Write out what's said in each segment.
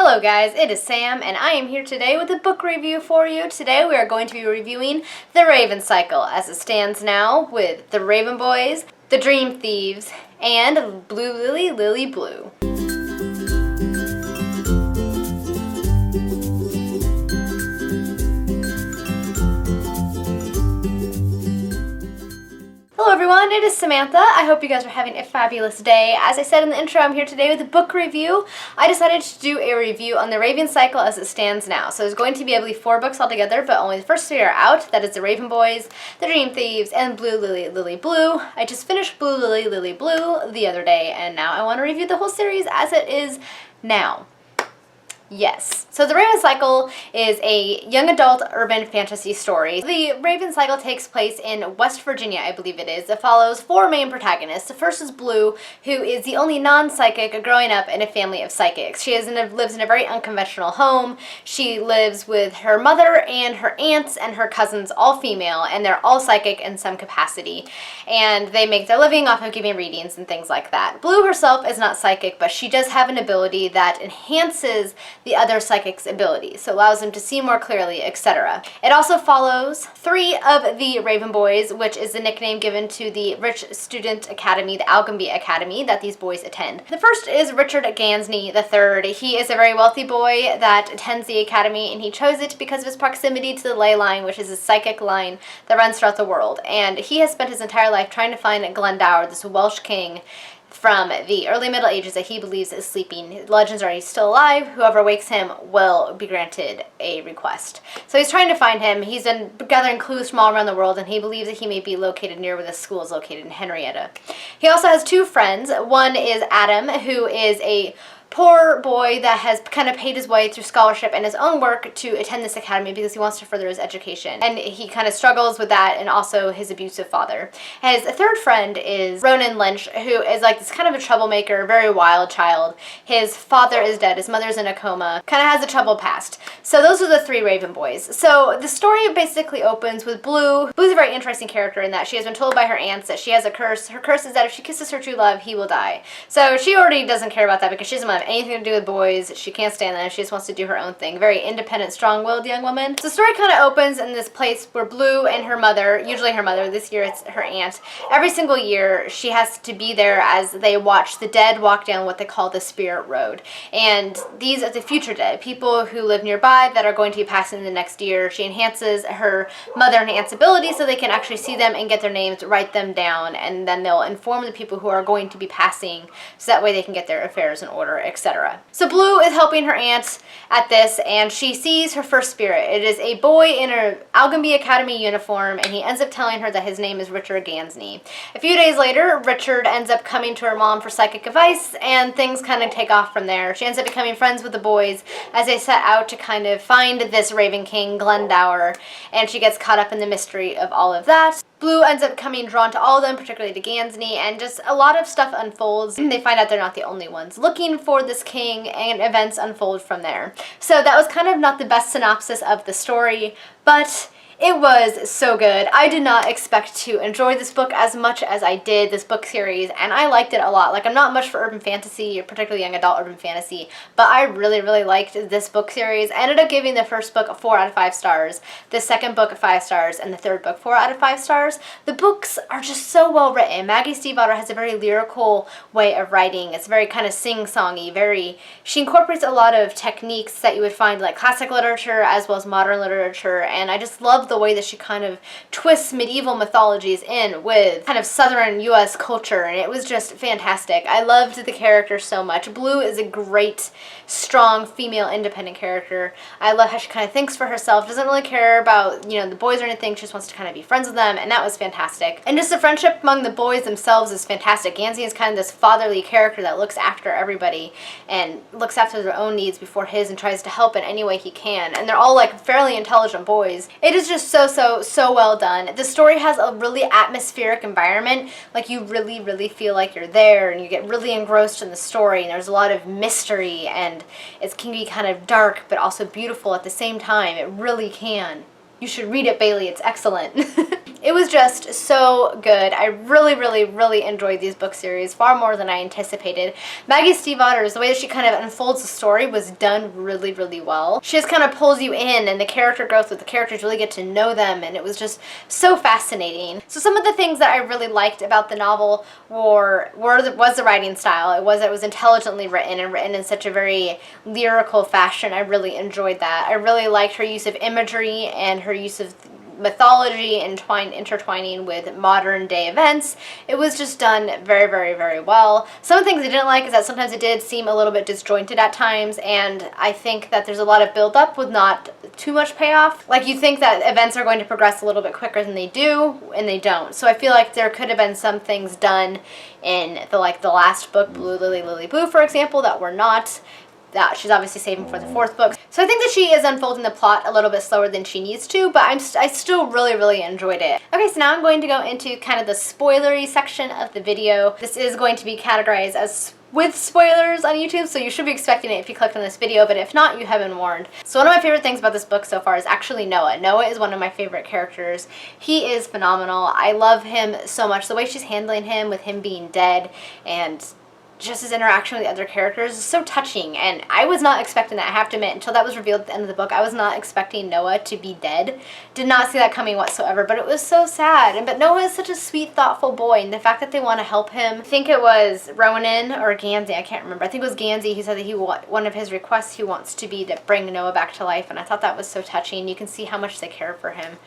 Hello guys, it is Sam, and I am here today with a book review for you. Today we are going to be reviewing The Raven Cycle as it stands now with The Raven Boys, The Dream Thieves, and Blue Lily, Lily Blue. Hello everyone, it is Samantha. I hope you guys are having a fabulous day. As I said in the intro, I'm here today with a book review. I decided to do a review on The Raven Cycle as it stands now. So there's going to be, I believe, 4 books altogether, but only the first 3 are out. That is The Raven Boys, The Dream Thieves, and Blue Lily, Lily Blue. I just finished Blue Lily, Lily Blue the other day, and now I want to review the whole series as it is now. Yes. So The Raven Cycle is a young adult urban fantasy story. The Raven Cycle takes place in West Virginia, I believe it is. It follows 4 main protagonists. The first is Blue, who is the only non-psychic growing up in a family of psychics. She lives in a very unconventional home. She lives with her mother and her aunts and her cousins, all female, and they're all psychic in some capacity. And they make their living off of giving readings and things like that. Blue herself is not psychic, but she does have an ability that enhances the other psychic's abilities, so allows them to see more clearly, etc. It also follows 3 of the Raven Boys, which is the nickname given to the rich student academy, the Algonby Academy, that these boys attend. The first is Richard Gansney III. He is a very wealthy boy that attends the academy, and he chose it because of his proximity to the ley line, which is a psychic line that runs throughout the world. And he has spent his entire life trying to find Glendower, this Welsh king, from the early Middle Ages that he believes is sleeping. Legends are he's still alive. Whoever wakes him will be granted a request. So he's trying to find him. He's been gathering clues from all around the world, and he believes that he may be located near where the school is located in Henrietta. He also has 2 friends. One is Adam, who is a poor boy that has kind of paid his way through scholarship and his own work to attend this academy because he wants to further his education. And he kind of struggles with that, and also his abusive father. His 3rd friend is Ronan Lynch, who is like this kind of a troublemaker, very wild child. His father is dead, his mother's in a coma, kind of has a troubled past. So those are the 3 Raven Boys. So the story basically opens with Blue. Blue's a very interesting character in that she has been told by her aunts that she has a curse. Her curse is that if she kisses her true love, he will die. So she already doesn't care about that because she doesn't want anything to do with boys. She can't stand them. She just wants to do her own thing. Very independent, strong-willed young woman. So the story kind of opens in this place where Blue and her mother, usually her mother, this year it's her aunt, every single year she has to be there as they watch the dead walk down what they call the spirit road. And these are the future dead, people who live nearby that are going to be passing the next year. She enhances her mother and aunt's ability so they can actually see them and get their names, write them down, and then they'll inform the people who are going to be passing so that way they can get their affairs in order, etc. So Blue is helping her aunt at this, and she sees her first spirit. It is a boy in an Algonby Academy uniform, and he ends up telling her that his name is Richard Gansney. A few days later, Richard ends up coming to her mom for psychic advice, and things kind of take off from there. She ends up becoming friends with the boys as they set out to kind of find this Raven King, Glendower, and she gets caught up in the mystery of all of that. Blue ends up becoming drawn to all of them, particularly to Gansney, and just a lot of stuff unfolds. They find out they're not the only ones looking for this king, and events unfold from there. So that was kind of not the best synopsis of the story, but it was so good. I did not expect to enjoy this book as much as I did, this book series, and I liked it a lot. Like, I'm not much for urban fantasy, or particularly young adult urban fantasy, but I really, really liked this book series. I ended up giving the first book 4 out of 5 stars, the second book 5 stars, and the 3rd book 4 out of 5 stars. The books are just so well written. Maggie Stiefvater has a very lyrical way of writing. It's very kind of sing-songy, she incorporates a lot of techniques that you would find like classic literature as well as modern literature, and I just love the way that she kind of twists medieval mythologies in with kind of southern U.S. culture, and it was just fantastic. I loved the character so much. Blue is a great, strong, female, independent character. I love how she kind of thinks for herself, doesn't really care about, you know, the boys or anything. She just wants to kind of be friends with them, and that was fantastic. And just the friendship among the boys themselves is fantastic. Gansney is kind of this fatherly character that looks after everybody and looks after their own needs before his and tries to help in any way he can. And they're all like fairly intelligent boys. It is just so well done. The story has a really atmospheric environment. Like, you really feel like you're there, and you get really engrossed in the story, and there's a lot of mystery, and it can be kind of dark but also beautiful at the same time. It really can. You should read it, Bailey. It's excellent. It was just so good. I really, really, really enjoyed these book series far more than I anticipated. Maggie Stiefvater's, the way that she kind of unfolds the story was done really, really well. She just kind of pulls you in, and the character growth with the characters, really get to know them, and it was just so fascinating. So some of the things that I really liked about the novel was the writing style. It was intelligently written and written in such a very lyrical fashion. I really enjoyed that. I really liked her use of imagery and her use of mythology intertwining with modern day events. It was just done very, very, very well. Some of the things I didn't like is that sometimes it did seem a little bit disjointed at times, and I think that there's a lot of build-up with not too much payoff. Like, you think that events are going to progress a little bit quicker than they do, and they don't. So I feel like there could have been some things done in the last book, Blue Lily, Lily Blue, for example, that were not. That she's obviously saving for the 4th book. So I think that she is unfolding the plot a little bit slower than she needs to, but I still really, really enjoyed it. Okay, so now I'm going to go into kind of the spoilery section of the video. This is going to be categorized as with spoilers on YouTube, so you should be expecting it if you clicked on this video, but if not, you have been warned. So one of my favorite things about this book so far is actually Noah. Noah is one of my favorite characters. He is phenomenal. I love him so much. The way she's handling him with him being dead, and just his interaction with the other characters is so touching, and I was not expecting that, I have to admit. Until that was revealed at the end of the book, I was not expecting Noah to be dead. Did not see that coming whatsoever, but it was so sad. But Noah is such a sweet, thoughtful boy, and the fact that they want to help him. I think it was Ronan or Gansey, I can't remember. I think it was Gansey. He said that one of his requests he wants to be to bring Noah back to life, and I thought that was so touching. You can see how much they care for him,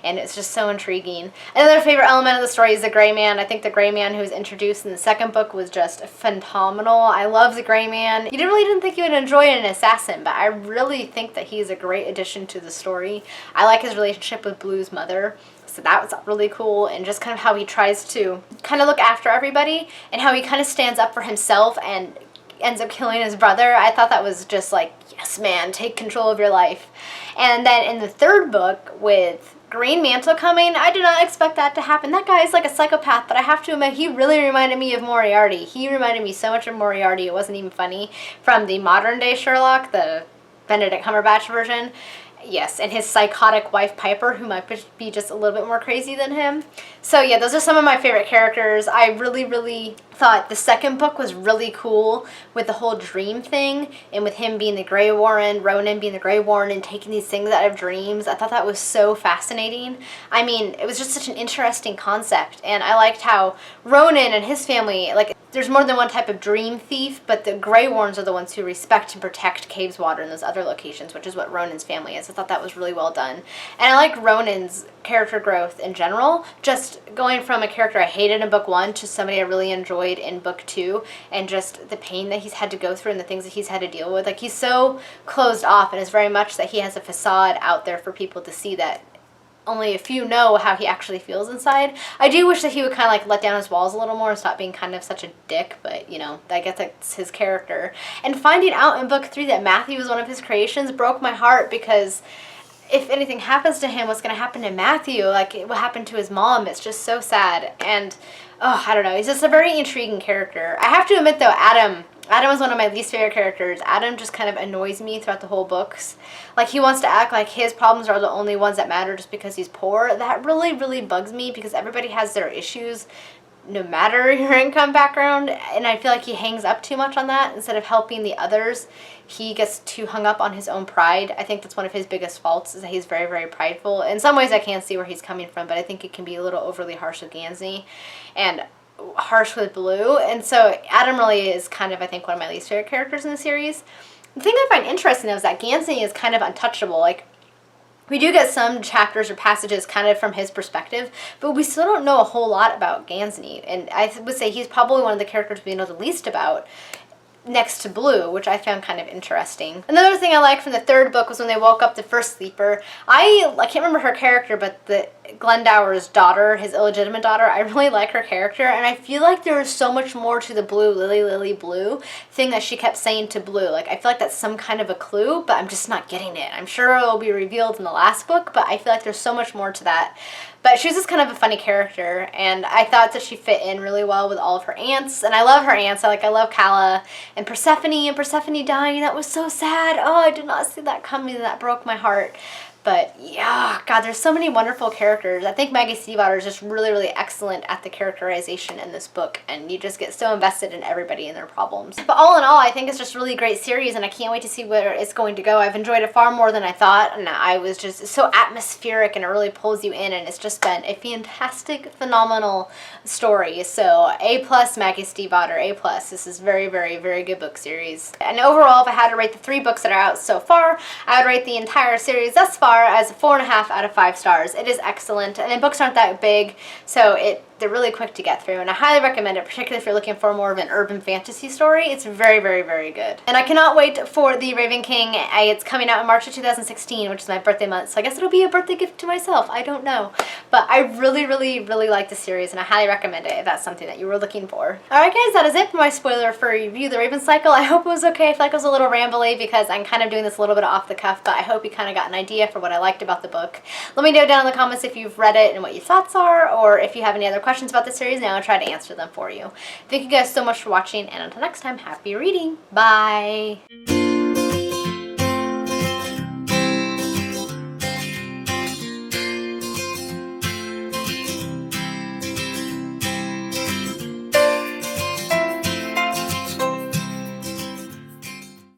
and it's just so intriguing. Another favorite element of the story is the Gray Man. I think the Gray Man who was introduced in the 2nd book was just phenomenal. I love the Gray Man. You really didn't think you would enjoy an assassin, but I really think that he's a great addition to the story. I like his relationship with Blue's mother. So that was really cool, and just kind of how he tries to kind of look after everybody, and how he kind of stands up for himself and ends up killing his brother. I thought that was just like, yes man, take control of your life. And then in the 3rd book with Green Mantle coming, I did not expect that to happen. That guy is like a psychopath, but I have to admit, he really reminded me of Moriarty. He reminded me so much of Moriarty, it wasn't even funny. From the modern day Sherlock, the Benedict Cumberbatch version. Yes, and his psychotic wife Piper, who might be just a little bit more crazy than him. So yeah, those are some of my favorite characters. I really, really thought the 2nd book was really cool with the whole dream thing, and with him being the Grey Warren, Ronan being the Grey Warren, and taking these things out of dreams. I thought that was so fascinating. I mean, it was just such an interesting concept, and I liked how Ronan and his family, like, there's more than one type of dream thief, but the Grey Warrens are the ones who respect and protect Caveswater and those other locations, which is what Ronan's family is. I thought that was really well done. And I like Ronan's character growth in general, just going from a character I hated in book 1 to somebody I really enjoyed in book 2, and just the pain that he's had to go through and the things that he's had to deal with. Like, he's so closed off, and it's very much that he has a facade out there for people to see that only a few know how he actually feels inside. I do wish that he would kind of like let down his walls a little more and stop being kind of such a dick, but you know, I guess that's his character. And finding out in book 3 that Matthew was one of his creations broke my heart, because if anything happens to him, what's going to happen to Matthew? Like, what happened to his mom? It's just so sad. And, oh, I don't know. He's just a very intriguing character. I have to admit, though, Adam is one of my least favorite characters. Adam just kind of annoys me throughout the whole books. Like, he wants to act like his problems are the only ones that matter just because he's poor. That really, really bugs me, because everybody has their issues no matter your income background, and I feel like he hangs up too much on that instead of helping the others. He gets too hung up on his own pride. I think that's one of his biggest faults, is that he's very, very prideful. In some ways I can see where he's coming from, but I think it can be a little overly harsh with Gansey and harsh with Blue. And so Adam really is kind of, I think, one of my least favorite characters in the series. The thing I find interesting is that Gansey is kind of untouchable. Like, we do get some chapters or passages kind of from his perspective, but we still don't know a whole lot about Gansey. And I would say he's probably one of the characters we know the least about, next to Blue, which I found kind of interesting. Another thing I liked from the 3rd book was when they woke up the first sleeper. I can't remember her character, but the Glendower's daughter, his illegitimate daughter, I really like her character, and I feel like there is so much more to the Blue, Lily, Lily, Blue thing that she kept saying to Blue. Like, I feel like that's some kind of a clue, but I'm just not getting it. I'm sure it will be revealed in the last book, but I feel like there's so much more to that. But she was just kind of a funny character, and I thought that she fit in really well with all of her aunts, and I love her aunts. I love Calla and Persephone dying. That was so sad. Oh, I did not see that coming. That broke my heart. But yeah, God, there's so many wonderful characters. I think Maggie Stiefvater is just really, really excellent at the characterization in this book, and you just get so invested in everybody and their problems. But all in all, I think it's just a really great series, and I can't wait to see where it's going to go. I've enjoyed it far more than I thought, and I was just so atmospheric, and it really pulls you in, and it's just been a fantastic, phenomenal story. So A+, Maggie Stiefvater, A+. This is very, very, very good book series. And overall, if I had to rate the 3 books that are out so far, I would rate the entire series thus far as 4.5 out of 5 stars. It is excellent, and the books aren't that big, so they're really quick to get through, and I highly recommend it, particularly if you're looking for more of an urban fantasy story. It's very, very, very good. And I cannot wait for The Raven King. It's coming out in March of 2016, which is my birthday month, so I guess it'll be a birthday gift to myself. I don't know. But I really, really, really like the series, and I highly recommend it if that's something that you were looking for. Alright guys, that is it for my spoiler for review, The Raven Cycle. I hope it was okay. I feel like it was a little rambly because I'm kind of doing this a little bit off the cuff, but I hope you kind of got an idea for what I liked about the book. Let me know down in the comments if you've read it and what your thoughts are, or if you have any other questions about the series, and I'll try to answer them for you. Thank you guys so much for watching, and until next time, happy reading. Bye!